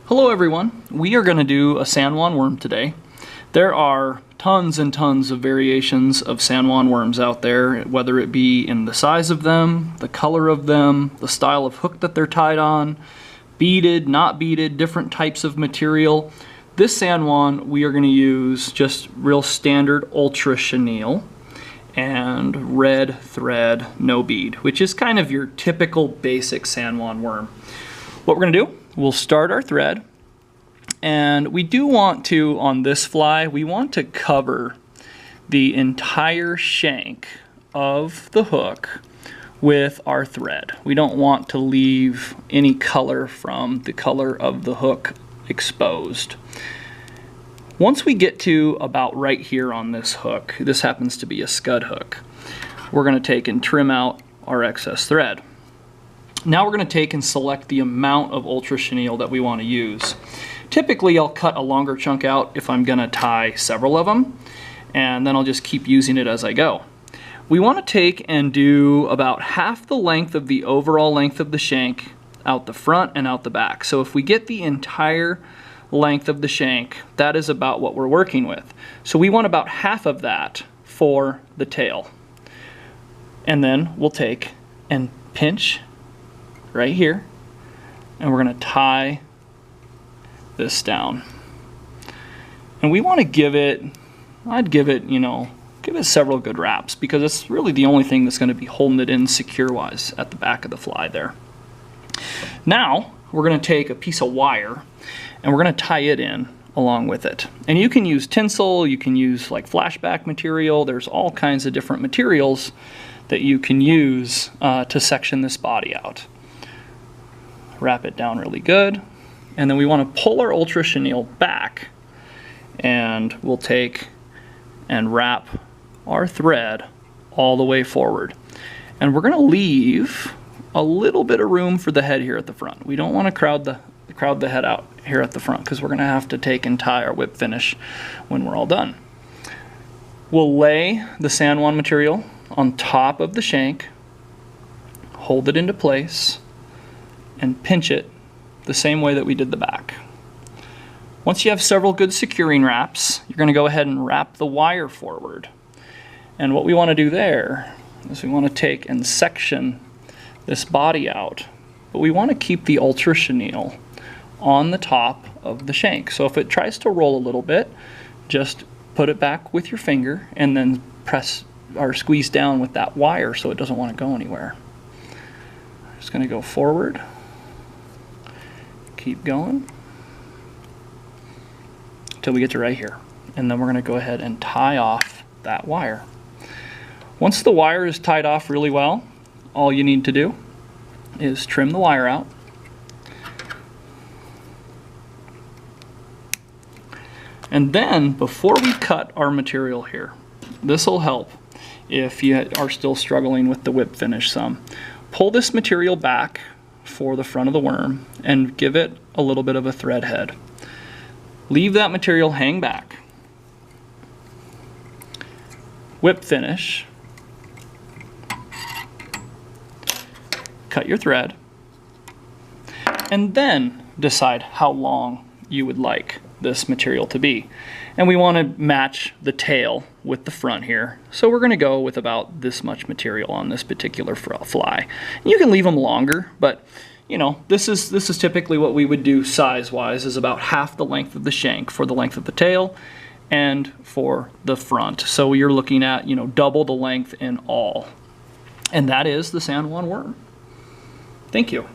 Hello everyone, we are going to do a San Juan worm today. There are tons and tons of variations of San Juan worms out there, whether it be in the size of them, the color of them, the style of hook that they're tied on, beaded, not beaded, different types of material. This San Juan we are going to use just real standard ultra chenille and red thread, no bead, which is kind of your typical basic San Juan worm. What we're going to do, we'll start our thread, and we do want to, on this fly, we want to cover the entire shank of the hook with our thread. We don't want to leave any color from the color of the hook exposed. Once we get to about right here on this hook, this happens to be a scud hook, we're going to take and trim out our excess thread. Now we're going to take and select the amount of ultra chenille that we want to use. Typically I'll cut a longer chunk out if I'm going to tie several of them, and then I'll just keep using it as I go. We want to take and do about half the length of the overall length of the shank out the front and out the back. So if we get the entire length of the shank, that is about what we're working with. So we want about half of that for the tail. And then we'll take and pinch right here, and we're going to tie this down. And we want to give it, I'd give it, give it several good wraps, because it's really the only thing that's going to be holding it in secure-wise at the back of the fly there. Now we're going to take a piece of wire and we're going to tie it in along with it. And you can use tinsel, you can use like flashback material, there's all kinds of different materials that you can use to section this body out. Wrap it down really good, and then we want to pull our ultra chenille back, and we'll take and wrap our thread all the way forward. And we're going to leave a little bit of room for the head here at the front. We don't want to crowd the head out here at the front, because we're going to have to take and tie our whip finish when we're all done. We'll lay the San Juan material on top of the shank, hold it into place, and pinch it the same way that we did the back. Once you have several good securing wraps, you're going to go ahead and wrap the wire forward. And what we want to do there is we want to take and section this body out, but we want to keep the ultra chenille on the top of the shank. So if it tries to roll a little bit, just put it back with your finger and then press or squeeze down with that wire so it doesn't want to go anywhere. Just going to go forward, keep going until we get to right here, and then we're going to go ahead and tie off that wire. Once the wire is tied off really well, all you need to do is trim the wire out, and then before we cut our material here, this will help if you are still struggling with the whip finish some. Pull this material back for the front of the worm and give it a little bit of a thread head. Leave that material hang back. Whip finish. Cut your thread. And then decide how long you would like this material to be. And we want to match the tail with the front here. So we're going to go with about this much material on this particular fly. You can leave them longer, but this is typically what we would do size-wise, is about half the length of the shank for the length of the tail and for the front. So you're looking at, double the length in all. And that is the San Juan worm. Thank you.